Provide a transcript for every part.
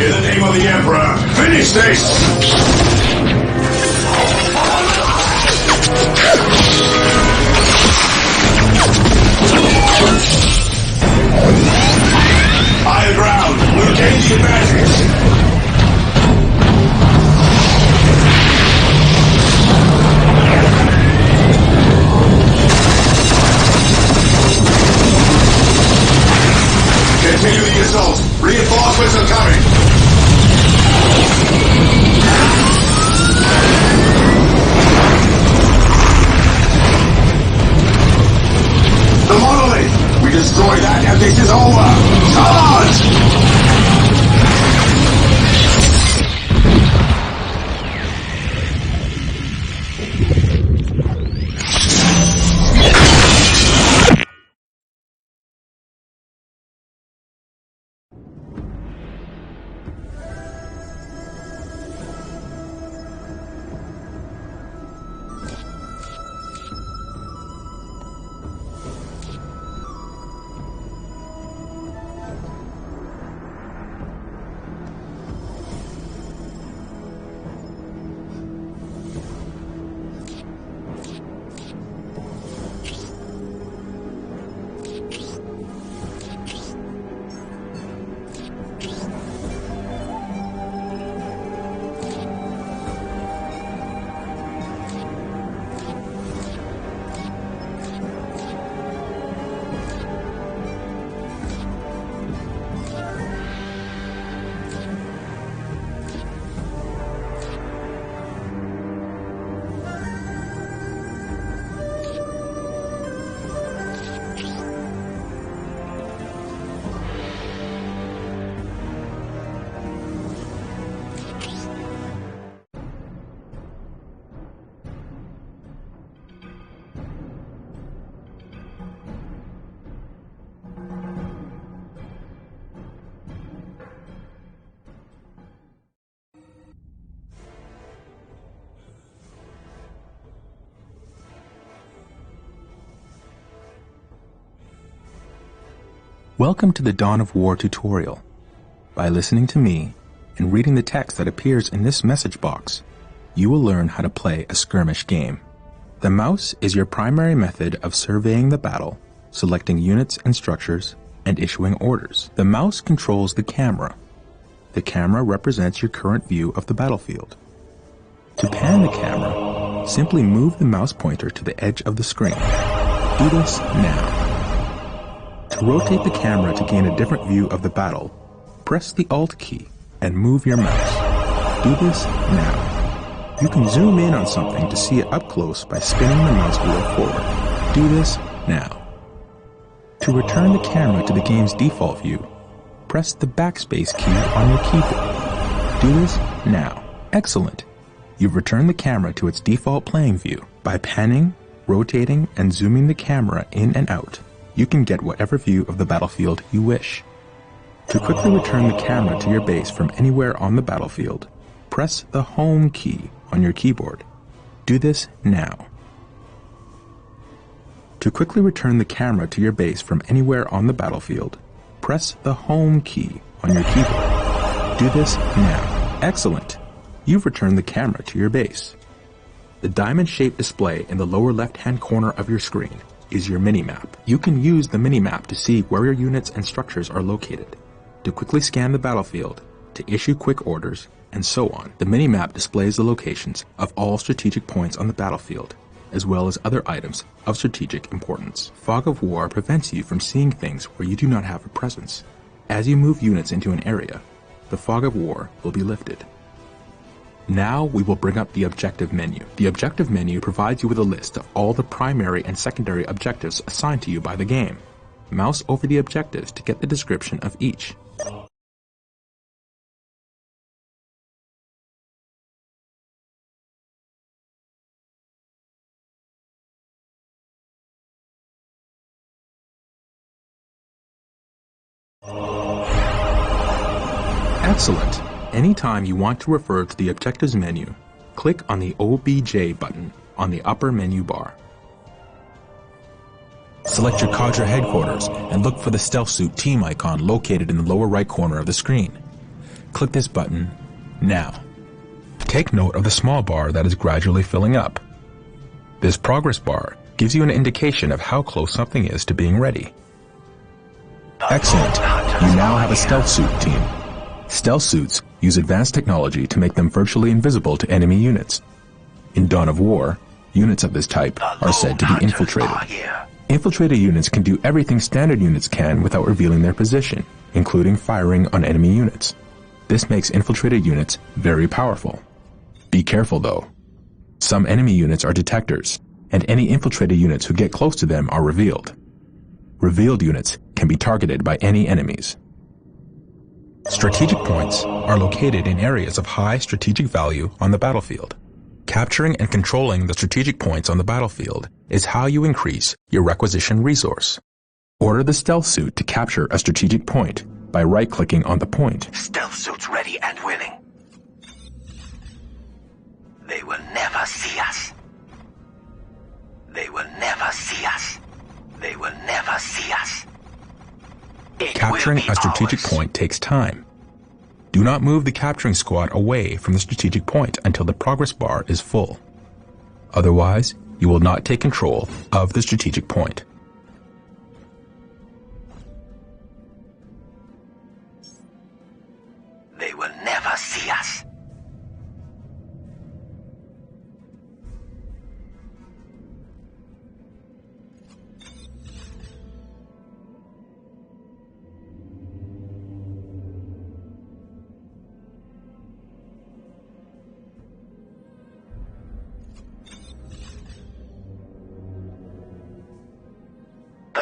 In the name of the Emperor, finish this! Higher ground, we'll gain the advantage! Continue the assault! Reinforcements are coming! The monolith! We destroy that and this is over! Charge! Welcome to the Dawn of War tutorial. By listening to me and reading the text that appears in this message box, you will learn how to play a skirmish game. The mouse is your primary method of surveying the battle, selecting units and structures, and issuing orders. The mouse controls the camera. The camera represents your current view of the battlefield. To pan the camera, simply move the mouse pointer to the edge of the screen. Do this now. To rotate the camera to gain a different view of the battle, press the Alt key and move your mouse. Do this now. You can zoom in on something to see it up close by spinning the mouse wheel forward. Do this now. To return the camera to the game's default view, press the backspace key on your keyboard. Do this now. Excellent. You've returned the camera to its default playing view. By panning, rotating, and zooming the camera in and out, you can get whatever view of the battlefield you wish. To quickly return the camera to your base from anywhere on the battlefield, press the Home key on your keyboard. Do this now. To quickly return the camera to your base from anywhere on the battlefield, press the Home key on your keyboard. Do this now. Excellent! You've returned the camera to your base. The diamond-shaped display in the lower left-hand corner of your screen is your mini-map. You can use the mini-map to see where your units and structures are located, to quickly scan the battlefield, to issue quick orders, and so on. The mini-map displays the locations of all strategic points on the battlefield, as well as other items of strategic importance. Fog of War prevents you from seeing things where you do not have a presence. As you move units into an area, the Fog of War will be lifted. Now we will bring up the objective menu. The objective menu provides you with a list of all the primary and secondary objectives assigned to you by the game. Mouse over the objectives to get the description of each. Excellent. Anytime you want to refer to the Objectives menu, click on the OBJ button on the upper menu bar. Select your cadre headquarters and look for the stealth suit team icon located in the lower right corner of the screen. click this button now. Take note of the small bar that is gradually filling up. This progress bar gives you an indication of how close something is to being ready. Excellent. You now have a stealth suit team. Stealth suits use advanced technology to make them virtually invisible to enemy units. In Dawn of War, units of this type are said to be infiltrated. Infiltrated units can do everything standard units can without revealing their position, including firing on enemy units. This makes infiltrated units very powerful. Be careful though. Some enemy units are detectors, and any infiltrated units who get close to them are revealed. Revealed units can be targeted by any enemies. Strategic points are located in areas of high strategic value on the battlefield. Capturing and controlling the strategic points on the battlefield is how you increase your requisition resource. Order the stealth suit to capture a strategic point by right-clicking on the point. Stealth suits ready and willing. They will never see us. They will never see us. They will never see us. Capturing a strategic point takes time. Do not move the capturing squad away from the strategic point until the progress bar is full. Otherwise, you will not take control of the strategic point. They will never see us.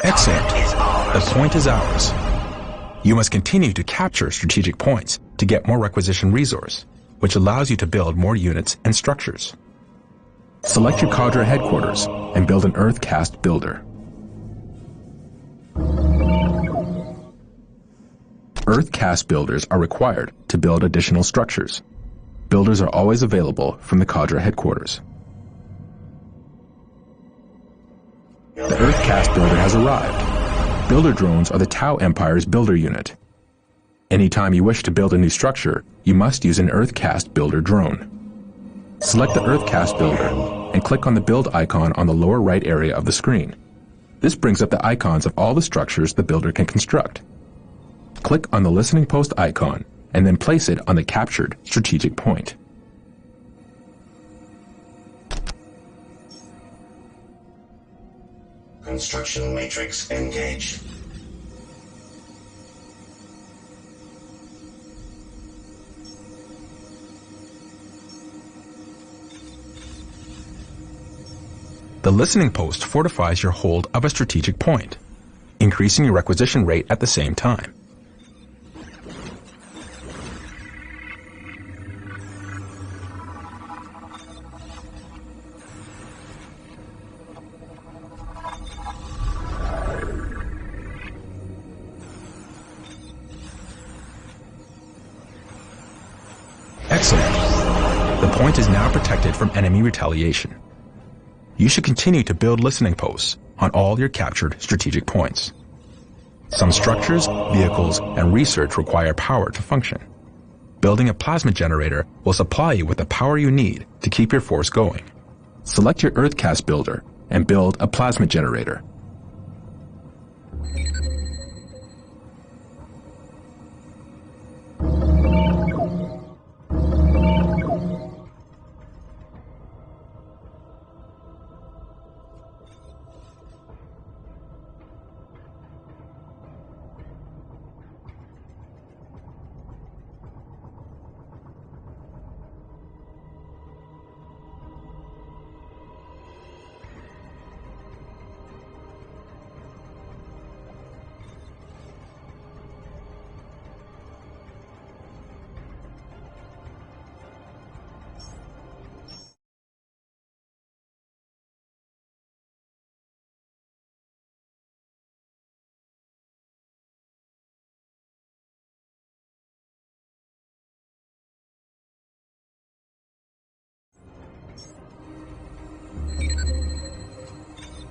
Excellent. The point is ours. You must continue to capture strategic points to get more requisition resource, which allows you to build more units and structures. Select your cadre headquarters and build an earth cast builder. Earth cast builders are required to build additional structures. Builders are always available from the cadre headquarters. The Earthcast builder has arrived. Builder drones are the Tau Empire's builder unit. Anytime you wish to build a new structure, you must use an Earthcast builder drone. Select the Earthcast builder and click on the build icon on the lower right area of the screen. This brings up the icons of all the structures the builder can construct. Click on the listening post icon and then place it on the captured strategic point. Construction matrix engaged. The listening post fortifies your hold of a strategic point, increasing your requisition rate at the same time. Excellent. The point is now protected from enemy retaliation. You should continue to build listening posts on all your captured strategic points. Some structures, vehicles, and research require power to function. Building a plasma generator will supply you with the power you need to keep your force going. Select your Earthcast builder and build a plasma generator.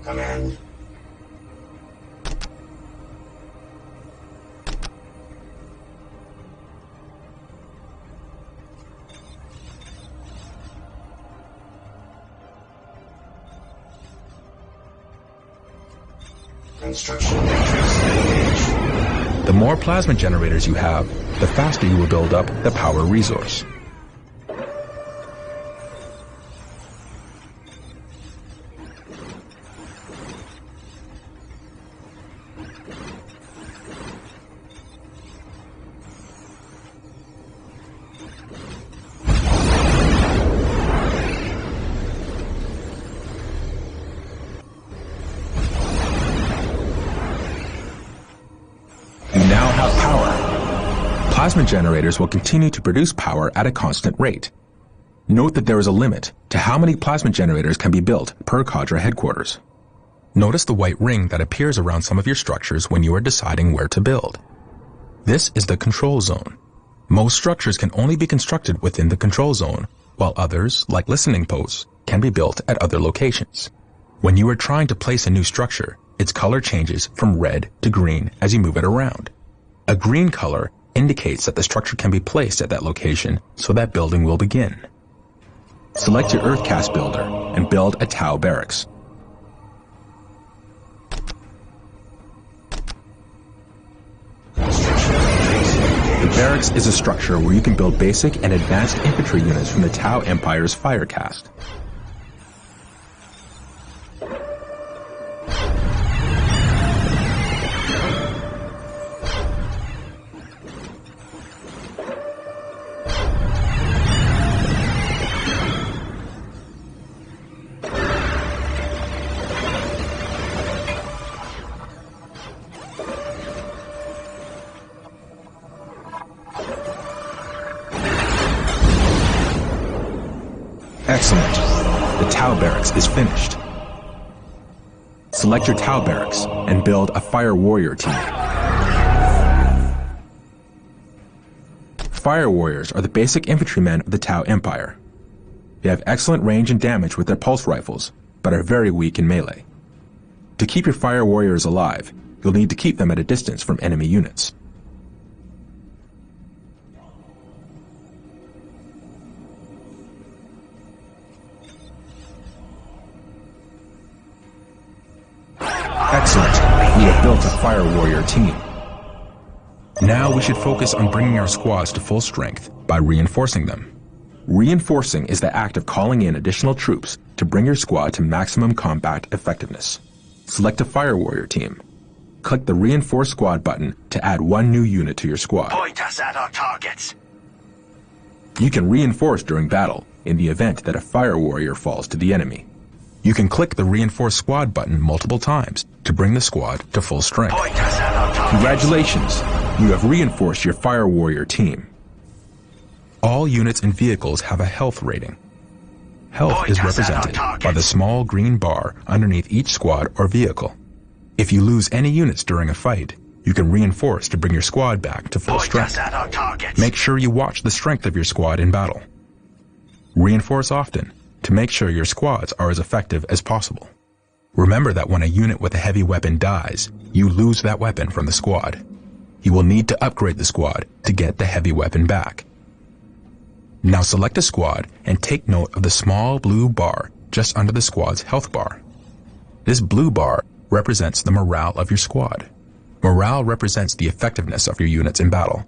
Command. Construction matrix engaged. The more plasma generators you have, the faster you will build up the power resource. Plasma generators will continue to produce power at a constant rate. Note that there is a limit to how many plasma generators can be built per cadre headquarters. Notice the white ring that appears around some of your structures when you are deciding where to build. This is the control zone. Most structures can only be constructed within the control zone, while others, like listening posts, can be built at other locations. When you are trying to place a new structure, its color changes from red to green as you move it around. A green color indicates that the structure can be placed at that location, so that building will begin. Select your Earthcast builder and build a Tau barracks. The barracks is a structure where you can build basic and advanced infantry units from the Tau Empire's Firecast. Excellent. The Tau barracks is finished. Select your Tau barracks and build a Fire Warrior team. Fire Warriors are the basic infantrymen of the Tau Empire. They have excellent range and damage with their pulse rifles, but are very weak in melee. To keep your Fire Warriors alive, you'll need to keep them at a distance from enemy units. Excellent. We have built a Fire Warrior team. Now we should focus on bringing our squads to full strength by reinforcing them. Reinforcing is the act of calling in additional troops to bring your squad to maximum combat effectiveness. Select a Fire Warrior team. Click the Reinforce Squad button to add one new unit to your squad. Point us at our targets. You can reinforce during battle in the event that a Fire Warrior falls to the enemy. You can click the Reinforce Squad button multiple times to bring the squad to full strength. Point us at our targets. Congratulations! You have reinforced your Fire Warrior team. All units and vehicles have a health rating. Health is represented by the small green bar underneath each squad or vehicle. If you lose any units during a fight, you can reinforce to bring your squad back to full strength. Make sure you watch the strength of your squad in battle. Reinforce often to make sure your squads are as effective as possible. Remember that when a unit with a heavy weapon dies, you lose that weapon from the squad. You will need to upgrade the squad to get the heavy weapon back. Now select a squad and take note of the small blue bar just under the squad's health bar. This blue bar represents the morale of your squad. Morale represents the effectiveness of your units in battle.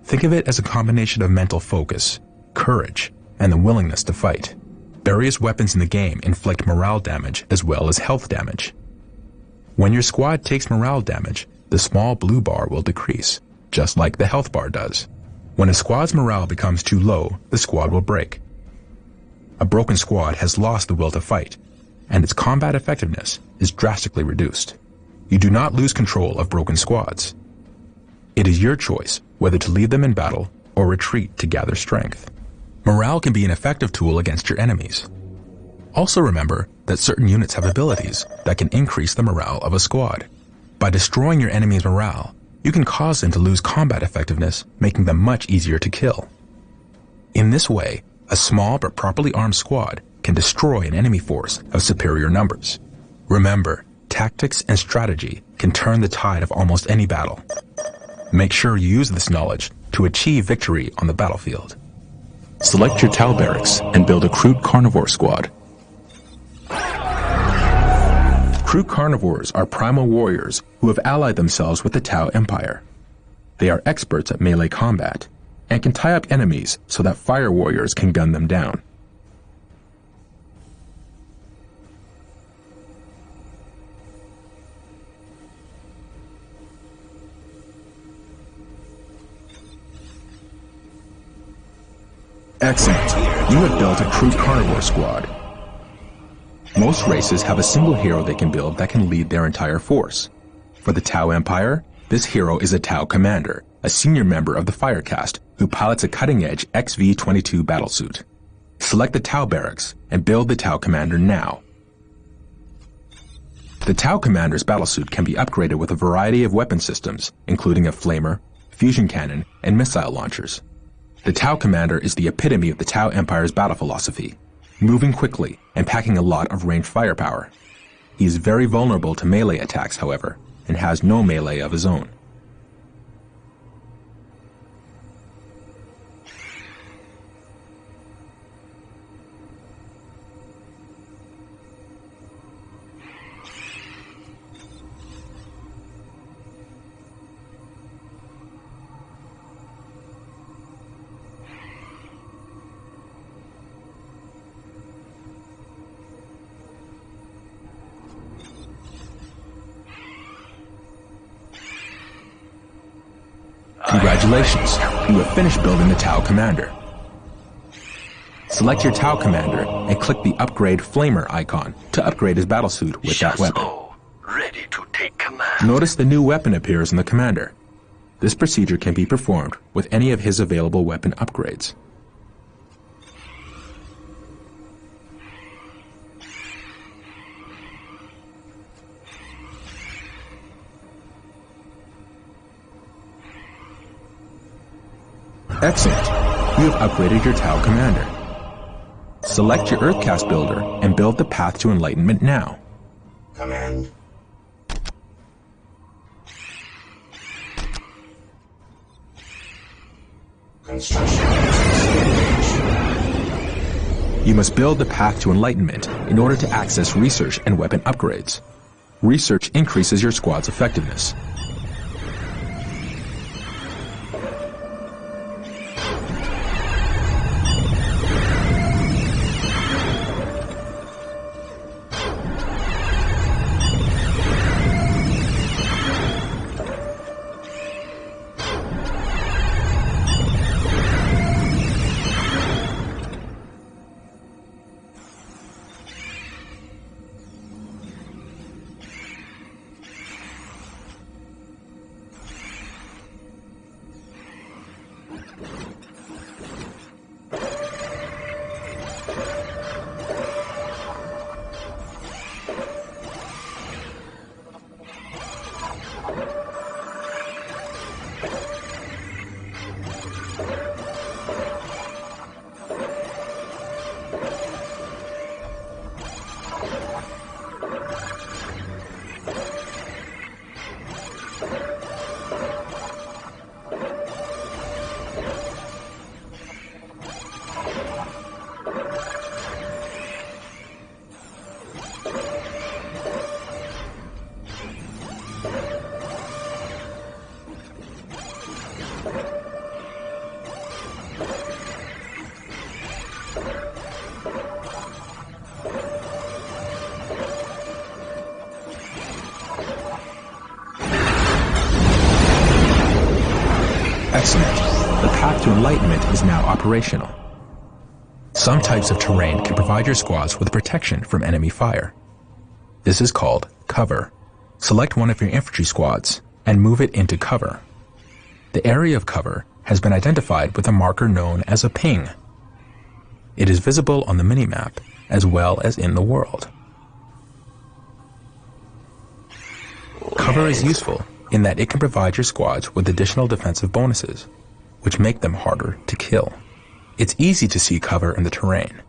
Think of it as a combination of mental focus, courage, and the willingness to fight. Various weapons in the game inflict morale damage as well as health damage. When your squad takes morale damage, the small blue bar will decrease, just like the health bar does. When a squad's morale becomes too low, the squad will break. A broken squad has lost the will to fight, and its combat effectiveness is drastically reduced. You do not lose control of broken squads. It is your choice whether to leave them in battle or retreat to gather strength. Morale can be an effective tool against your enemies. Also remember that certain units have abilities that can increase the morale of a squad. By destroying your enemy's morale, you can cause them to lose combat effectiveness, making them much easier to kill. In this way, a small but properly armed squad can destroy an enemy force of superior numbers. Remember, tactics and strategy can turn the tide of almost any battle. Make sure you use this knowledge to achieve victory on the battlefield. Select your Tau barracks and build a Crute Carnivore squad. Crute True carnivores are primal warriors who have allied themselves with the Tau Empire. They are experts at melee combat and can tie up enemies so that fire warriors can gun them down. Excellent. You have built a true carnivore squad. Most races have a single hero they can build that can lead their entire force. For the Tau Empire, this hero is a Tau Commander, a senior member of the Fire Caste who pilots a cutting-edge XV-22 battlesuit. Select the Tau Barracks and build the Tau Commander now. The Tau Commander's battlesuit can be upgraded with a variety of weapon systems, including a flamer, fusion cannon, and missile launchers. The Tau Commander is the epitome of the Tau Empire's battle philosophy, moving quickly and packing a lot of ranged firepower. He is very vulnerable to melee attacks, however, and has no melee of his own. Congratulations, you have finished building the Tau Commander. Select your Tau Commander and click the Upgrade Flamer icon to upgrade his battlesuit with that weapon. Ready to take command. Notice the new weapon appears in the Commander. This procedure can be performed with any of his available weapon upgrades. Excellent. You have upgraded your Tau Commander. Select your Earthcast builder and build the Path to Enlightenment now. Command. Construction. You must build the Path to Enlightenment in order to access research and weapon upgrades. Research increases your squad's effectiveness. Excellent. The Path to Enlightenment is now operational. Some types of terrain can provide your squads with protection from enemy fire. This is called cover. Select one of your infantry squads and move it into cover. The area of cover has been identified with a marker known as a ping. It is visible on the minimap as well as in the world. Cover is useful in that it can provide your squads with additional defensive bonuses, which make them harder to kill. It's easy to see cover in the terrain.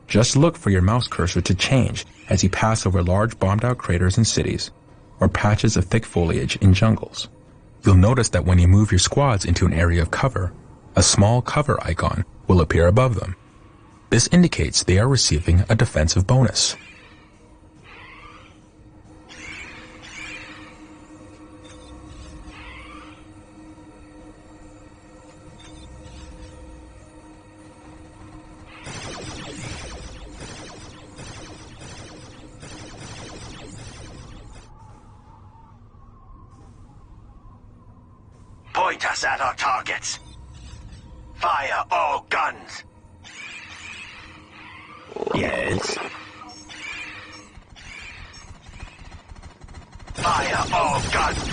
Just look for your mouse cursor to change as you pass over large bombed-out craters in cities or patches of thick foliage in jungles. You'll notice that when you move your squads into an area of cover, a small cover icon will appear above them. This indicates they are receiving a defensive bonus. Point us at our targets. Fire all guns. Yes. Fire all guns.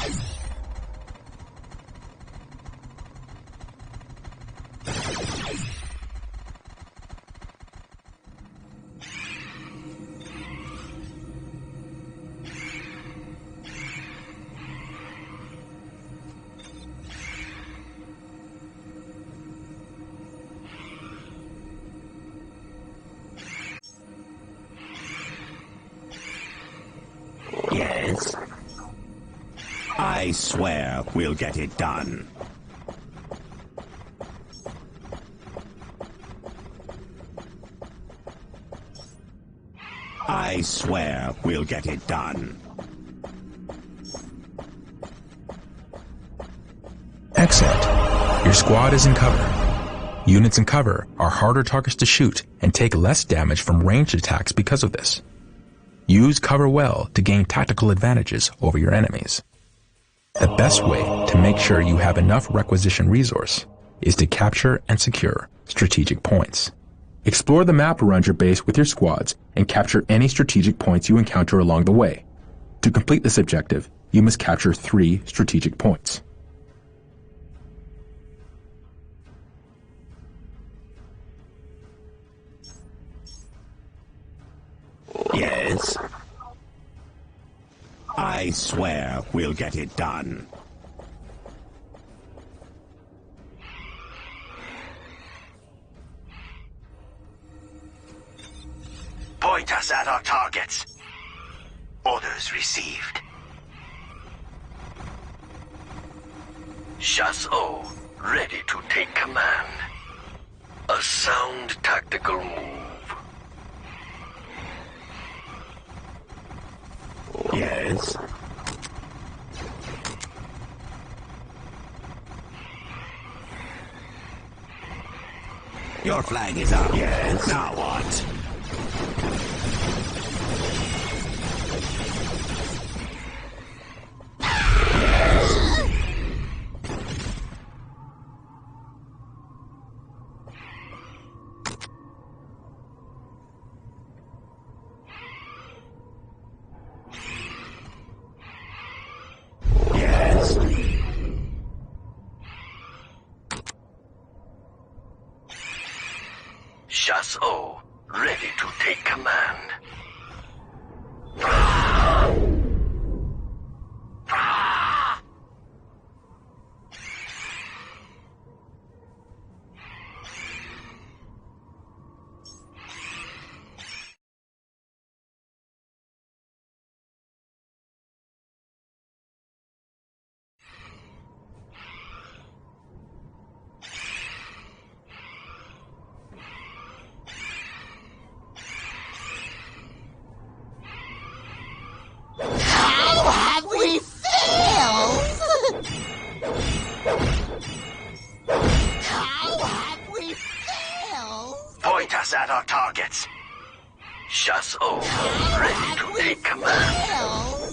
Yes. I swear we'll get it done. I swear we'll get it done. Excellent. Your squad is in cover. Units in cover are harder targets to shoot and take less damage from ranged attacks because of this. Use cover well to gain tactical advantages over your enemies. The best way to make sure you have enough requisition resource is to capture and secure strategic points. Explore the map around your base with your squads and capture any strategic points you encounter along the way. To complete this objective, you must capture 3 strategic points. Yes. I swear we'll get it done. Point us at our targets. Orders received. Chasseur, ready to take command. A sound tactical move. Yes. Your flag is up. Yes. Now what? Chasseur, ready to take command. Point us at our targets. Chasseur, ready to take command.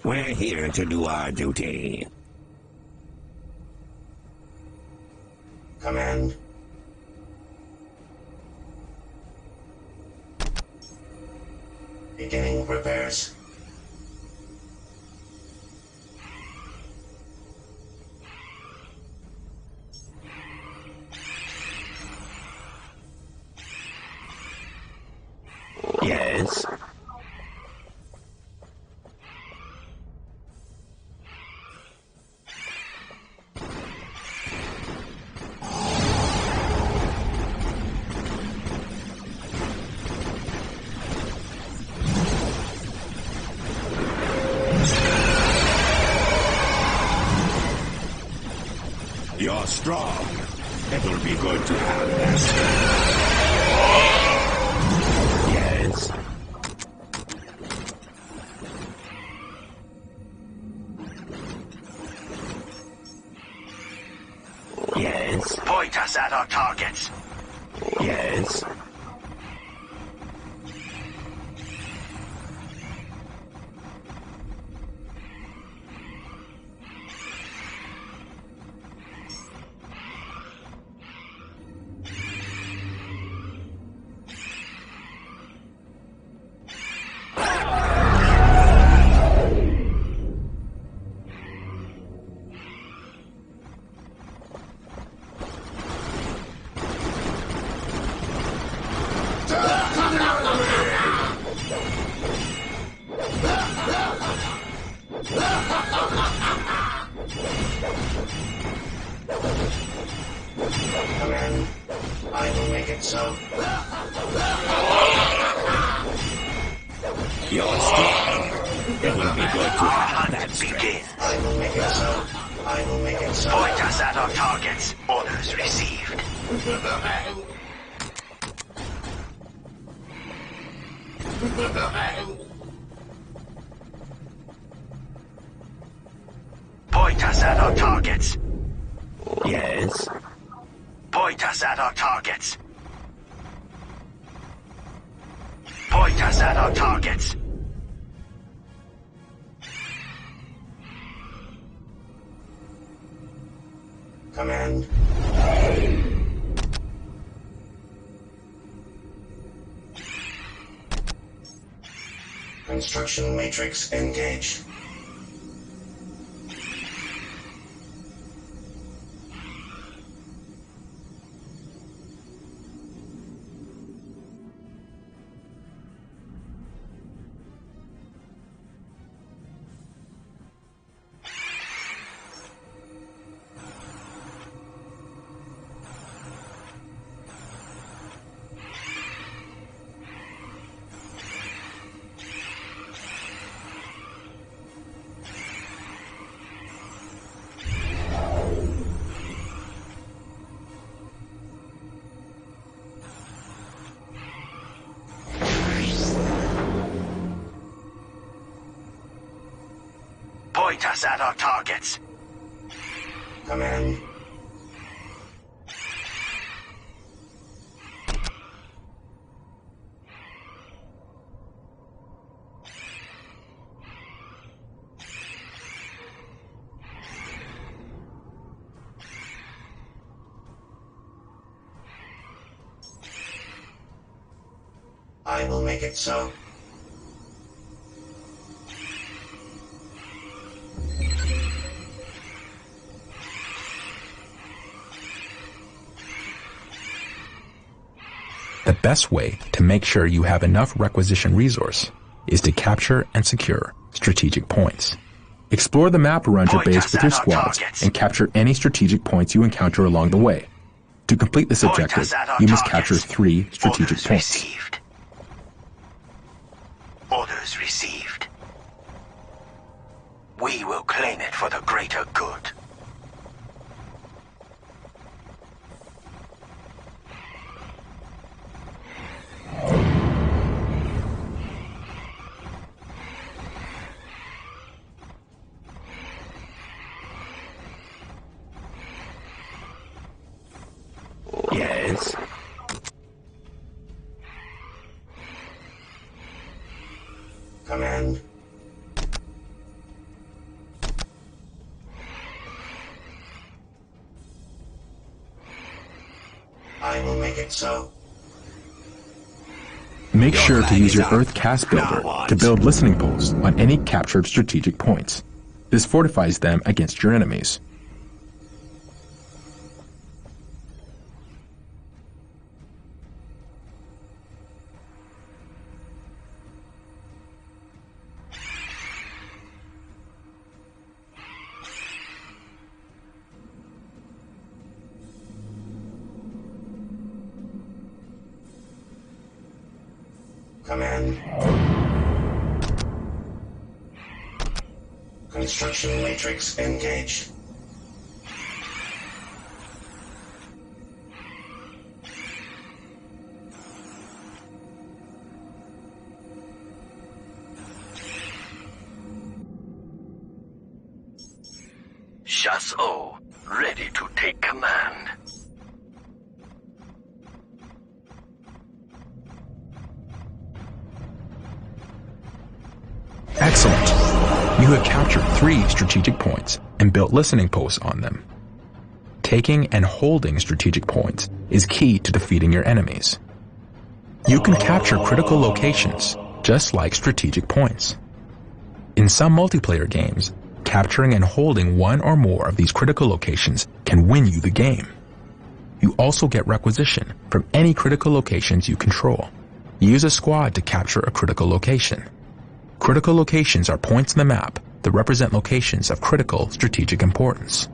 We're here to do our duty. Command. Beginning repairs. Yes. You're strong. It will be good to have this. Yes. Yes. Point us at our targets. Yes. Command. I will make it so. You're strong. It will be good to have that strength. Begin. I will make it so. I will make it so. Point us at our targets. Orders received. Point us at our targets. Yes. Point us at our targets. Point us at our targets. Command. Construction matrix engaged. Point us at our targets. Command. I will make it so. The best way to make sure you have enough requisition resource is to capture and secure strategic points. Explore the map around your base with your squads and capture any strategic points you encounter along the way. To complete this objective, you must capture 3 strategic Orders points. received. Orders received. We will claim it for the greater good. Yes. Command. I will make it so. Make sure to flag use is your up. Earth Cast Builder Now to what? build listening posts on any captured strategic points. This fortifies them against your enemies. Command. Construction matrix engaged. Gus-O, ready to take command. Excellent! You have captured 3 strategic points and built listening posts on them. Taking and holding strategic points is key to defeating your enemies. You can capture critical locations, just like strategic points. In some multiplayer games, capturing and holding one or more of these critical locations can win you the game. You also get requisition from any critical locations you control. Use a squad to capture a critical location. Critical locations are points in the map that represent locations of critical strategic importance.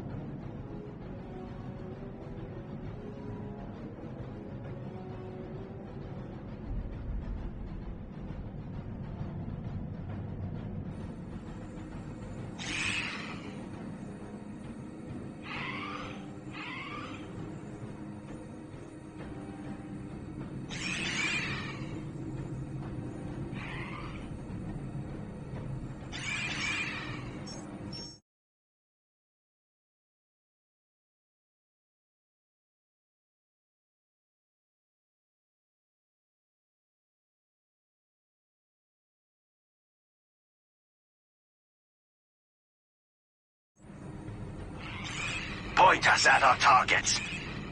Point us at our targets.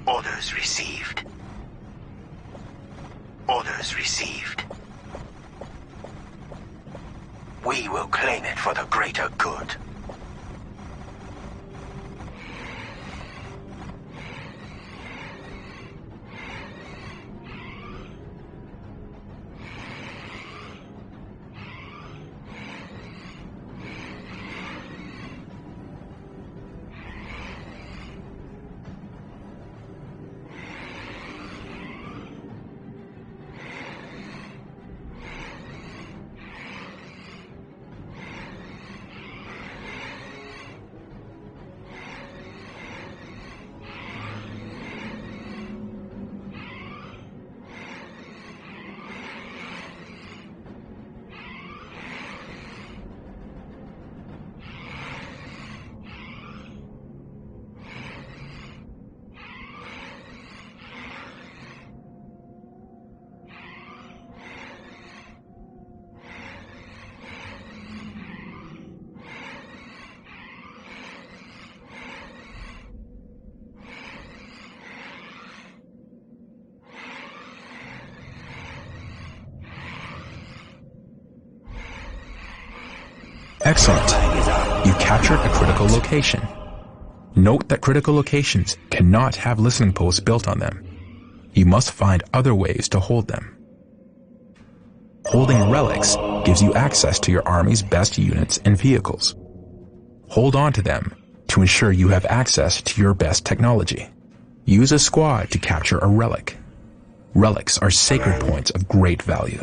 Orders received. Orders received. We will claim it for the greater good. Excellent! You captured a critical location. Note that critical locations cannot have listening posts built on them. You must find other ways to hold them. Holding relics gives you access to your army's best units and vehicles. Hold on to them to ensure you have access to your best technology. Use a squad to capture a relic. Relics are sacred points of great value.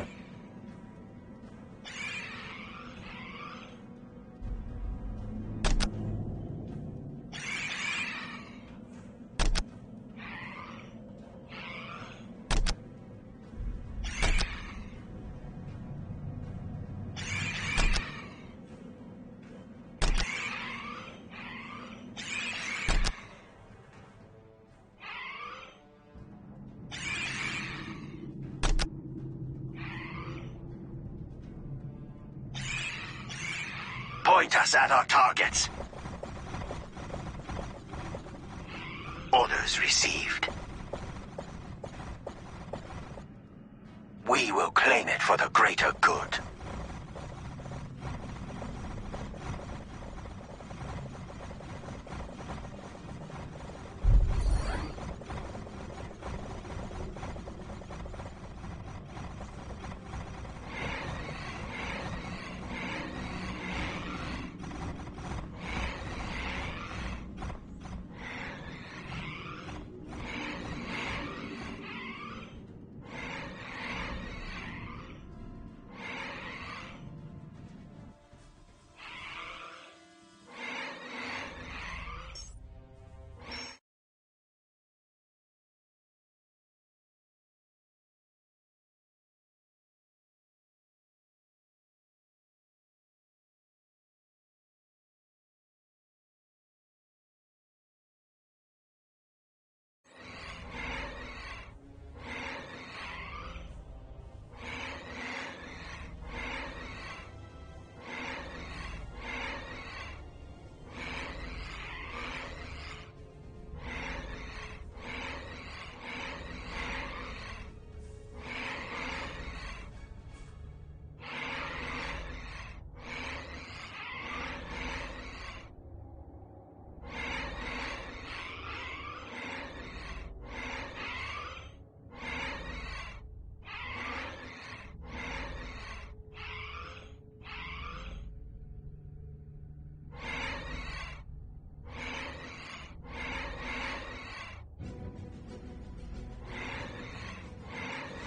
Point us at our targets. Orders received. We will claim it for the greater good.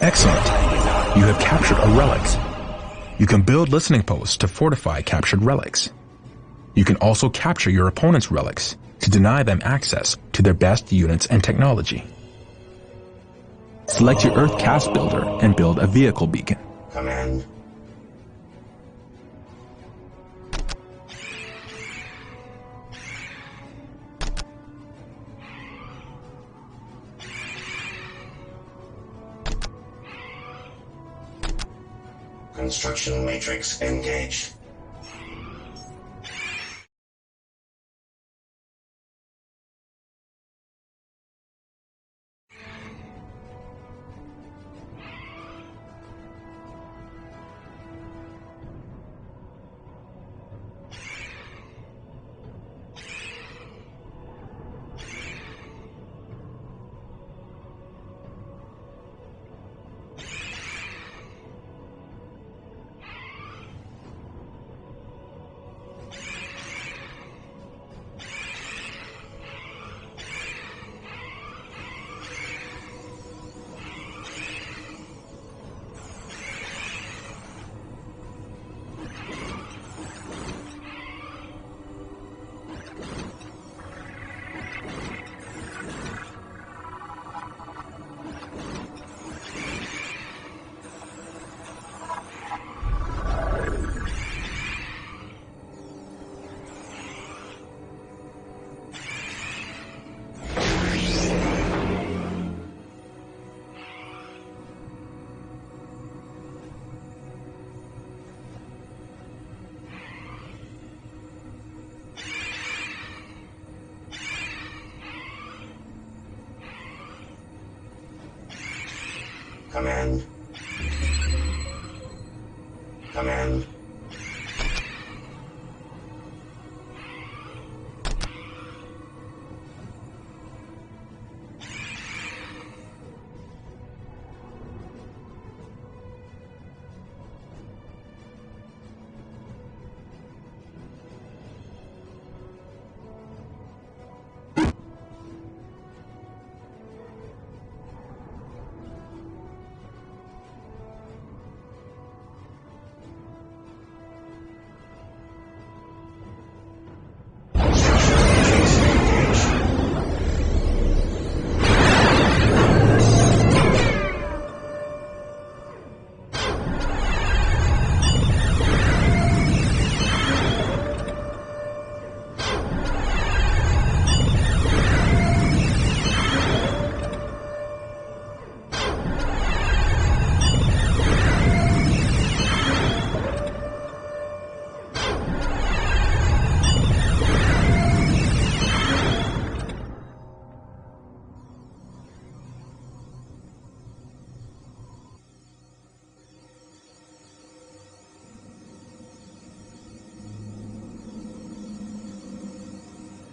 Excellent. You have captured a relic. You can build listening posts to fortify captured relics. You can also capture your opponent's relics to deny them access to their best units and technology. Select your Earth Cast Builder and build a vehicle beacon. Command. Construction matrix engaged. Command. Command.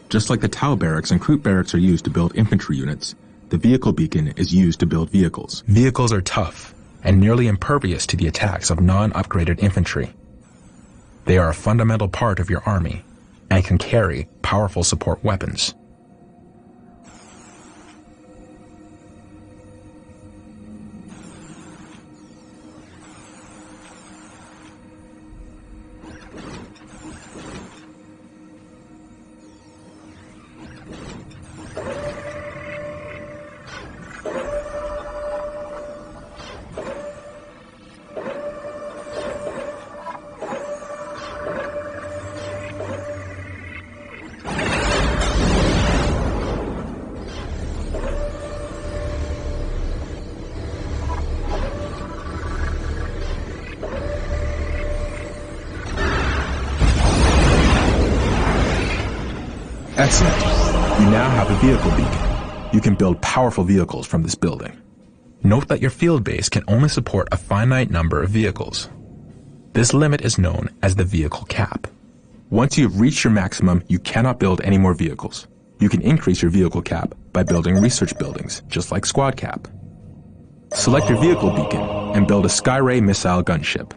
Just like the Tau barracks and Kroot barracks are used to build infantry units, the vehicle beacon is used to build vehicles. Vehicles are tough and nearly impervious to the attacks of non-upgraded infantry. They are a fundamental part of your army and can carry powerful support weapons. Excellent. You now have a vehicle beacon. You can build powerful vehicles from this building. Note that your field base can only support a finite number of vehicles. This limit is known as the vehicle cap. Once you have reached your maximum, you cannot build any more vehicles. You can increase your vehicle cap by building research buildings, just like squad cap. Select your vehicle beacon and build a Skyray missile gunship.